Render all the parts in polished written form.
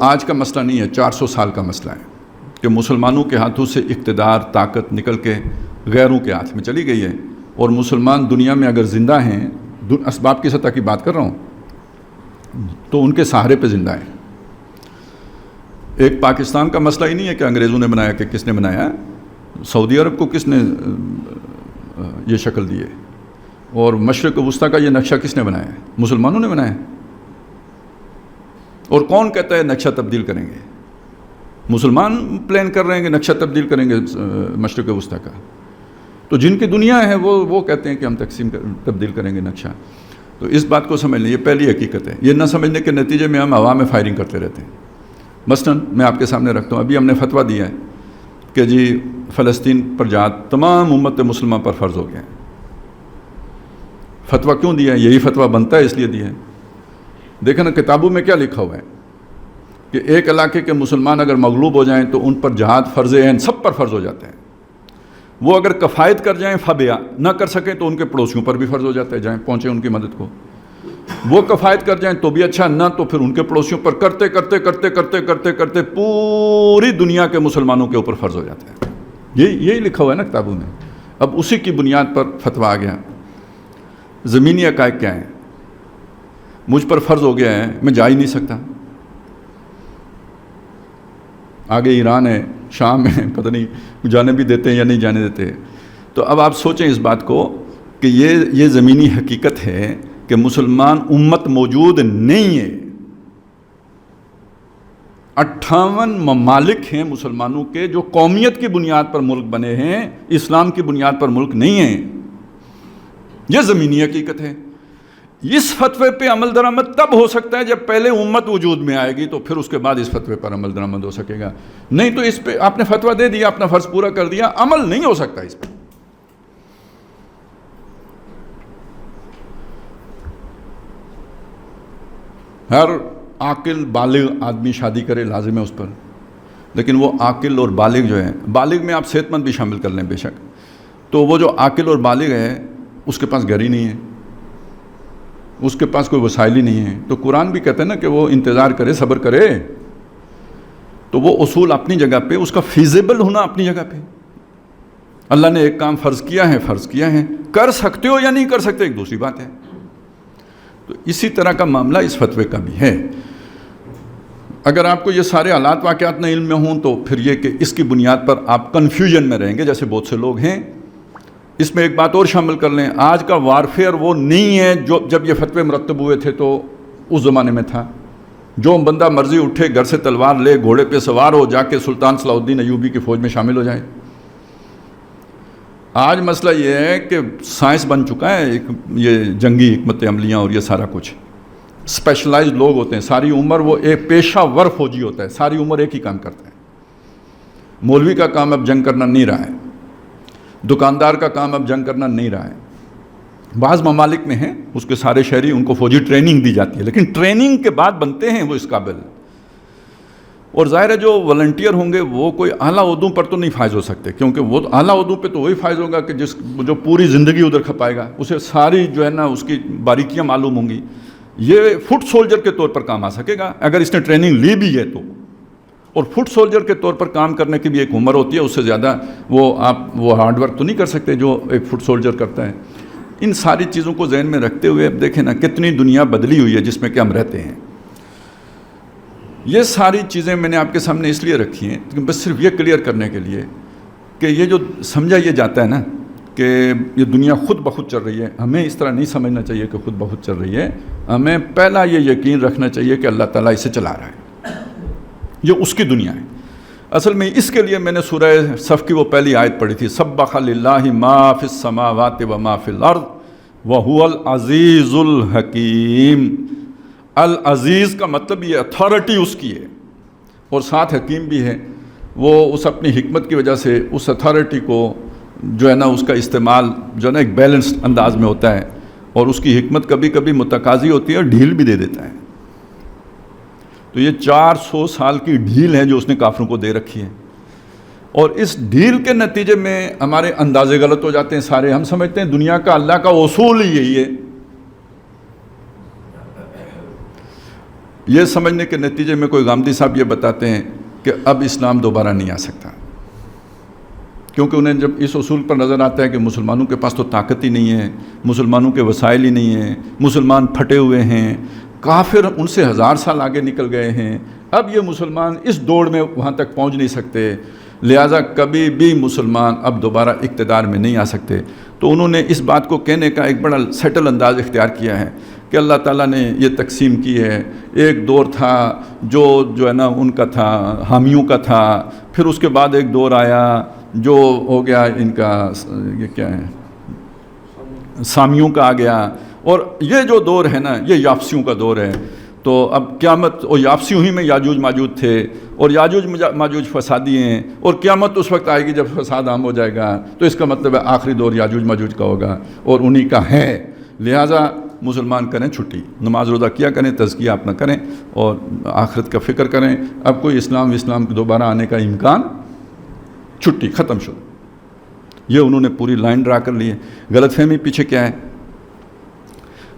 آج کا مسئلہ نہیں ہے، 400 سال کا مسئلہ ہے کہ مسلمانوں کے ہاتھوں سے اقتدار، طاقت نکل کے غیروں کے ہاتھ میں چلی گئی ہے، اور مسلمان دنیا میں اگر زندہ ہیں، اسباب کی سطح کی بات کر رہا ہوں، تو ان کے سہارے پہ زندہ ہیں۔ ایک پاکستان کا مسئلہ ہی نہیں ہے کہ انگریزوں نے بنایا کہ کس نے بنایا، سعودی عرب کو کس نے یہ شکل دی ہے، اور مشرق وسطیٰ کا یہ نقشہ کس نے بنایا ہے؟ مسلمانوں نے بنایا ہے۔ اور کون کہتا ہے نقشہ تبدیل کریں گے؟ مسلمان پلان کر رہے ہیں کہ نقشہ تبدیل کریں گے مشرق وسطیٰ کا، تو جن کی دنیا ہے وہ کہتے ہیں کہ ہم تبدیل کریں گے نقشہ۔ تو اس بات کو سمجھ لیں، یہ پہلی حقیقت ہے۔ یہ نہ سمجھنے کے نتیجے میں ہم ہوا میں فائرنگ کرتے رہتے ہیں۔ مثلاً میں آپ کے سامنے رکھتا ہوں، ابھی ہم نے فتویٰ دیا ہے کہ جی فلسطین پر جہاد تمام امت مسلمہ پر فرض ہو گیا ہے۔ فتویٰ کیوں دیا ہے؟ یہی فتویٰ بنتا ہے، اس لیے دیا ہے۔ دیکھیں نا کتابوں میں کیا لکھا ہوا ہے کہ ایک علاقے کے مسلمان اگر مغلوب ہو جائیں تو ان پر جہاد فرض عین سب پر فرض ہو جاتا ہے۔ وہ اگر کفایت کر جائیں فبیا، نہ کر سکیں تو ان کے پڑوسیوں پر بھی فرض ہو جاتا ہے، جائیں پہنچیں ان کی مدد کو۔ وہ کفایت کر جائیں تو بھی اچھا، نہ تو پھر ان کے پڑوسیوں پر کرتے کرتے کرتے کرتے کرتے کرتے پوری دنیا کے مسلمانوں کے اوپر فرض ہو جاتا ہے۔ یہی لکھا ہوا ہے نا کتابوں میں۔ اب اسی کی بنیاد پر فتویٰ آ گیا۔ زمینی حقائق کیا ہیں؟ مجھ پر فرض ہو گیا ہے، میں جا ہی نہیں سکتا۔ آگے ایران ہے، شام ہے، پتہ نہیں جانے بھی دیتے ہیں یا نہیں جانے دیتے۔ تو اب آپ سوچیں اس بات کو کہ یہ زمینی حقیقت ہے کہ مسلمان امت موجود نہیں ہے۔ 58 ممالک ہیں مسلمانوں کے جو قومیت کی بنیاد پر ملک بنے ہیں، اسلام کی بنیاد پر ملک نہیں ہیں۔ یہ زمینی حقیقت ہے۔ اس فتوے پہ عمل درآمد تب ہو سکتا ہے جب پہلے امت وجود میں آئے گی، تو پھر اس کے بعد اس فتوے پر عمل درآمد ہو سکے گا۔ نہیں تو اس پہ آپ نے فتویٰ دے دیا، اپنا فرض پورا کر دیا، عمل نہیں ہو سکتا اس پہ۔ ہر عاقل بالغ آدمی شادی کرے، لازم ہے اس پر، لیکن وہ عاقل اور بالغ جو ہے، بالغ میں آپ صحت مند بھی شامل کر لیں بے شک، تو وہ جو عاقل اور بالغ ہے اس کے پاس گھر ہی نہیں ہے، اس کے پاس کوئی وسائل ہی نہیں ہے، تو قرآن بھی کہتے ہیں نا کہ وہ انتظار کرے، صبر کرے۔ تو وہ اصول اپنی جگہ پہ، اس کا فیزیبل ہونا اپنی جگہ پہ۔ اللہ نے ایک کام فرض کیا ہے، کر سکتے ہو یا نہیں کر سکتے ایک دوسری بات ہے۔ تو اسی طرح کا معاملہ اس فتوے کا بھی ہے۔ اگر آپ کو یہ سارے حالات واقعات نہ علم میں ہوں تو پھر یہ کہ اس کی بنیاد پر آپ کنفیوژن میں رہیں گے، جیسے بہت سے لوگ ہیں۔ اس میں ایک بات اور شامل کر لیں، آج کا وارفیئر وہ نہیں ہے جو جب یہ فتوے مرتب ہوئے تھے تو اس زمانے میں تھا۔ جو بندہ مرضی اٹھے، گھر سے تلوار لے، گھوڑے پہ سوار ہو، جا کے سلطان صلاح الدین ایوبی کی فوج میں شامل ہو جائے۔ آج مسئلہ یہ ہے کہ سائنس بن چکا ہے، یہ جنگی حکمت عملیاں اور یہ سارا کچھ اسپیشلائزڈ لوگ ہوتے ہیں، ساری عمر وہ ایک پیشہ ور فوجی ہوتا ہے، ساری عمر ایک ہی کام کرتا ہے۔ مولوی کا کام اب جنگ کرنا نہیں رہا ہے، دکاندار کا کام اب جنگ کرنا نہیں رہا ہے۔ بعض ممالک میں ہیں اس کے سارے شہری، ان کو فوجی ٹریننگ دی جاتی ہے، لیکن ٹریننگ کے بعد بنتے ہیں وہ اس قابل۔ اور ظاہر ہے جو والنٹیئر ہوں گے وہ کوئی اعلیٰ عہدوں پر تو نہیں فائز ہو سکتے، کیونکہ وہ اعلیٰ عہدوں پہ تو وہی فائز ہوگا کہ جو پوری زندگی ادھر کھپائے گا، اسے ساری جو ہے نا اس کی باریکیاں معلوم ہوں گی۔ یہ فٹ سولجر کے طور پر کام آ سکے گا اگر اس نے ٹریننگ لی بھی ہے تو، اور فٹ سولجر کے طور پر کام کرنے کی بھی ایک عمر ہوتی ہے، اس سے زیادہ وہ ہارڈ ورک تو نہیں کر سکتے جو ایک فٹ سولجر کرتا ہے۔ ان ساری چیزوں کو ذہن میں رکھتے ہوئے اب دیکھیں نا کتنی دنیا بدلی ہوئی ہے جس میں کہ ہم رہتے ہیں۔ یہ ساری چیزیں میں نے آپ کے سامنے اس لیے رکھی ہیں کہ بس صرف یہ کلیئر کرنے کے لیے کہ یہ جو سمجھا یہ جاتا ہے نا کہ یہ دنیا خود بخود چل رہی ہے، ہمیں اس طرح نہیں سمجھنا چاہیے کہ خود بخود چل رہی ہے۔ ہمیں پہلا یہ یقین رکھنا چاہیے کہ اللہ تعالیٰ اسے چلا رہا ہے، یہ اس کی دنیا ہے۔ اصل میں اس کے لیے میں نے سورہ صف کی وہ پہلی آیت پڑھی تھی، سبح للہ ما فی السماوات و ما فی الارض وہو العزیز الحکیم۔ العزیز کا مطلب یہ اتھارٹی اس کی ہے، اور ساتھ حکیم بھی ہے۔ وہ اس اپنی حکمت کی وجہ سے اس اتھارٹی کو جو ہے نا اس کا استعمال جو ہے نا ایک بیلنسڈ انداز میں ہوتا ہے، اور اس کی حکمت کبھی کبھی متقاضی ہوتی ہے اور ڈھیل بھی دے دیتا ہے۔ تو یہ 400 سال کی ڈھیل ہے جو اس نے کافروں کو دے رکھی ہے، اور اس ڈھیل کے نتیجے میں ہمارے اندازے غلط ہو جاتے ہیں سارے۔ ہم سمجھتے ہیں دنیا کا اللہ کا اصول ہی یہی ہے۔ یہ سمجھنے کے نتیجے میں کوئی غامدی صاحب یہ بتاتے ہیں کہ اب اسلام دوبارہ نہیں آ سکتا، کیونکہ انہیں جب اس اصول پر نظر آتا ہے کہ مسلمانوں کے پاس تو طاقت ہی نہیں ہے، مسلمانوں کے وسائل ہی نہیں ہیں، مسلمان پھٹے ہوئے ہیں، کافر ان سے 1000 سال آگے نکل گئے ہیں، اب یہ مسلمان اس دوڑ میں وہاں تک پہنچ نہیں سکتے، لہٰذا کبھی بھی مسلمان اب دوبارہ اقتدار میں نہیں آ سکتے۔ تو انہوں نے اس بات کو کہنے کا ایک بڑا سیٹل انداز اختیار کیا ہے کہ اللہ تعالیٰ نے یہ تقسیم کی ہے، ایک دور تھا جو ہے نا ان کا تھا، حامیوں کا تھا، پھر اس کے بعد ایک دور آیا جو ہو گیا ان کا، یہ کیا ہے، سامیوں کا آ گیا، اور یہ جو دور ہے نا یہ یافسیوں کا دور ہے۔ تو اب قیامت، اور یافسیوں ہی میں یاجوج ماجوج تھے، اور یاجوج ماجوج فسادی ہیں، اور قیامت اس وقت آئے گی جب فساد عام ہو جائے گا، تو اس کا مطلب ہے آخری دور یاجوج ماجوج کا ہوگا اور انہی کا ہے۔ لہٰذا مسلمان کریں چھٹی، نماز روزہ کیا کریں، تزکیہ اپنا کریں اور آخرت کا فکر کریں۔ اب کوئی اسلام دوبارہ آنے کا امکان، چھٹی ختم شد۔ یہ انہوں نے پوری لائن ڈرا کر لی ہے۔ غلط فہمی پیچھے کیا ہے؟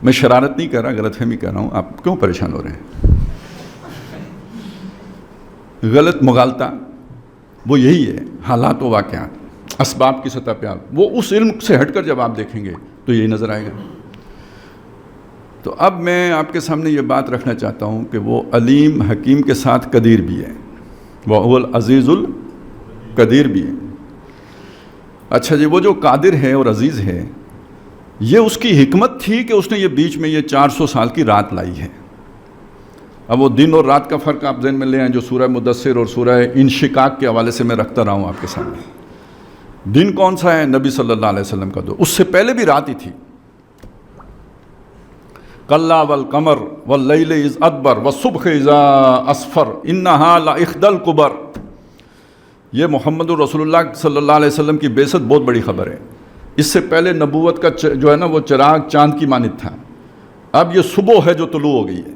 میں شرارت نہیں کر رہا، غلط فہمی کر رہا ہوں، آپ کیوں پریشان ہو رہے ہیں؟ غلط مغالطہ وہ یہی ہے، حالات و واقعات اسباب کی سطح پہ آپ وہ اس علم سے ہٹ کر جب آپ دیکھیں گے تو یہی نظر آئے گا۔ تو اب میں آپ کے سامنے یہ بات رکھنا چاہتا ہوں کہ وہ علیم حکیم کے ساتھ قدیر بھی ہے، وہ العزیز القدیر بھی ہے۔ اچھا جی، وہ جو قادر ہے اور عزیز ہے، یہ اس کی حکمت تھی کہ اس نے یہ بیچ میں یہ 400 سال کی رات لائی ہے۔ اب وہ دن اور رات کا فرق آپ ذہن میں لے آئیں جو سورہ مدثر اور سورہ انشقاق کے حوالے سے میں رکھتا رہا ہوں آپ کے سامنے۔ دن کون سا ہے؟ نبی صلی اللہ علیہ وسلم کا دور، اس سے پہلے بھی رات ہی تھی۔ کلا والقمر واللیل اذ ادبر والصبح اذا اسفر انہا لاخدی الکبر۔ یہ محمد رسول اللہ صلی اللہ علیہ وسلم کی بعثت بہت بڑی خبر ہے۔ اس سے پہلے نبوت کا جو ہے نا وہ چراغ چاند کی مانند تھا، اب یہ صبح ہے جو طلوع ہو گئی ہے۔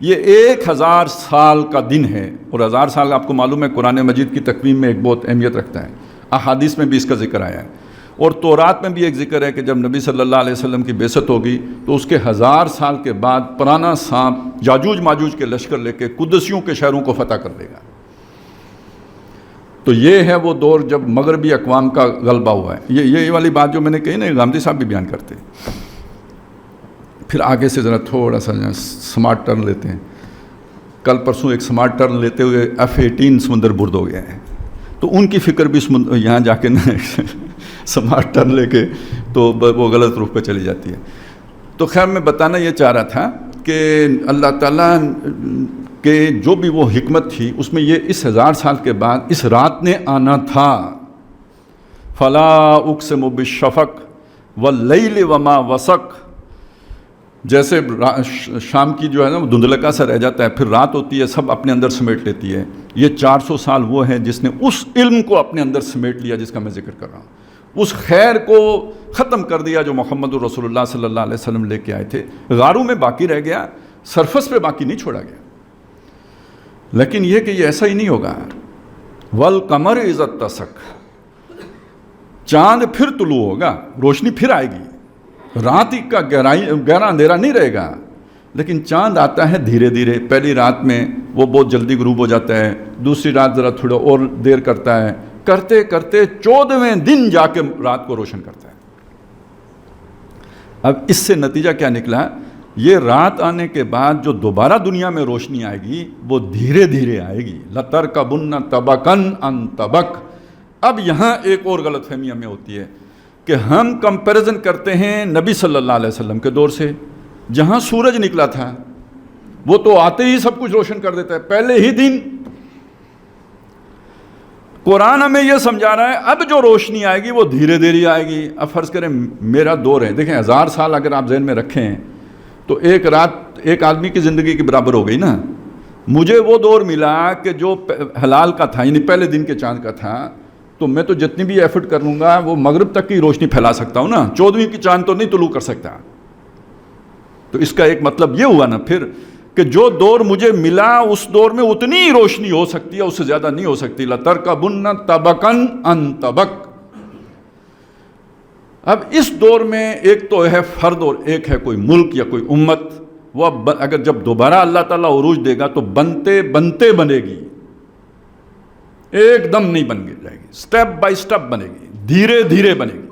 یہ 1000 سال کا دن ہے، اور 1000 سال آپ کو معلوم ہے قرآن مجید کی تقویم میں ایک بہت اہمیت رکھتا ہے، احادیث میں بھی اس کا ذکر آیا ہے، اور تورات میں بھی ایک ذکر ہے کہ جب نبی صلی اللہ علیہ وسلم کی بعثت ہوگی تو اس کے 1000 سال کے بعد پرانا سانپ یاجوج ماجوج کے لشکر لے کے قدسیوں کے شہروں کو فتح کر دے گا۔ تو یہ ہے وہ دور جب مغربی اقوام کا غلبہ ہوا ہے۔ یہ والی بات جو میں نے کہی نا، غامدی صاحب بھی بیان کرتے ہیں۔ پھر آگے سے ذرا تھوڑا سا سمارٹ ٹرن لیتے ہیں۔ کل پرسوں ایک سمارٹ ٹرن لیتے ہوئے F-18 سمندر برد ہو گیا ہے، تو ان کی فکر بھی یہاں جا کے سمارٹ ٹرن لے کے تو وہ غلط رخ پہ چلی جاتی ہے۔ تو خیر میں بتانا یہ چاہ رہا تھا کہ اللہ تعالیٰ کہ جو بھی وہ حکمت تھی اس میں یہ اس 1000 سال کے بعد اس رات نے آنا تھا۔ فلا اقسم بالشفق واللیل وما وسق، جیسے شام کی جو ہے نا وہ دھندلکا سا رہ جاتا ہے، پھر رات ہوتی ہے، سب اپنے اندر سمیٹ لیتی ہے۔ یہ 400 سال وہ ہے جس نے اس علم کو اپنے اندر سمیٹ لیا جس کا میں ذکر کر رہا ہوں، اس خیر کو ختم کر دیا جو محمد رسول اللہ صلی اللہ علیہ وسلم لے کے آئے تھے۔ غاروں میں باقی رہ گیا، سرفس پہ باقی نہیں چھوڑا گیا۔ لیکن یہ کہ یہ ایسا ہی نہیں ہوگا۔ والقمر اذا اتسق، چاند پھر طلوع ہوگا، روشنی پھر آئے گی، رات ہی کا گہرا اندھیرا نہیں رہے گا، لیکن چاند آتا ہے دھیرے دھیرے۔ پہلی رات میں وہ بہت جلدی غروب ہو جاتا ہے، دوسری رات ذرا تھوڑا اور دیر کرتا ہے، کرتے کرتے 14ویں دن جا کے رات کو روشن کرتا ہے۔ اب اس سے نتیجہ کیا نکلا؟ یہ رات آنے کے بعد جو دوبارہ دنیا میں روشنی آئے گی وہ دھیرے دھیرے آئے گی۔ لَتَرْكَبُنَّ طَبَقًا عَنْ طَبَقٍ۔ اب یہاں ایک اور غلط فہمی ہمیں ہوتی ہے کہ ہم کمپیریزن کرتے ہیں نبی صلی اللہ علیہ وسلم کے دور سے، جہاں سورج نکلا تھا وہ تو آتے ہی سب کچھ روشن کر دیتا ہے پہلے ہی دن۔ قرآن ہمیں یہ سمجھا رہا ہے اب جو روشنی آئے گی وہ دھیرے دھیرے آئے گی۔ اب فرض کریں میرا دور ہے، دیکھیں 1000 سال اگر آپ ذہن میں رکھیں تو ایک رات ایک آدمی کی زندگی کے برابر ہو گئی نا۔ مجھے وہ دور ملا کہ جو ہلال کا تھا، یعنی پہلے دن کے چاند کا تھا، تو میں تو جتنی بھی ایفرٹ کر لوں گا وہ مغرب تک کی روشنی پھیلا سکتا ہوں نا، 14ویں کی چاند تو نہیں طلوع کر سکتا۔ تو اس کا ایک مطلب یہ ہوا نا پھر کہ جو دور مجھے ملا اس دور میں اتنی ہی روشنی ہو سکتی ہے، اس سے زیادہ نہیں ہو سکتی۔ لَتَرْكَبُنَّ طَبَقًا عَنْ طَبَقٍ۔ اب اس دور میں ایک تو ہے فرد اور ایک ہے کوئی ملک یا کوئی امت، وہ اب اگر جب دوبارہ اللہ تعالیٰ عروج دے گا تو بنتے بنتے بنے گی، ایک دم نہیں بن جائے گی، سٹیپ بائی سٹیپ بنے گی، دھیرے دھیرے بنے گی.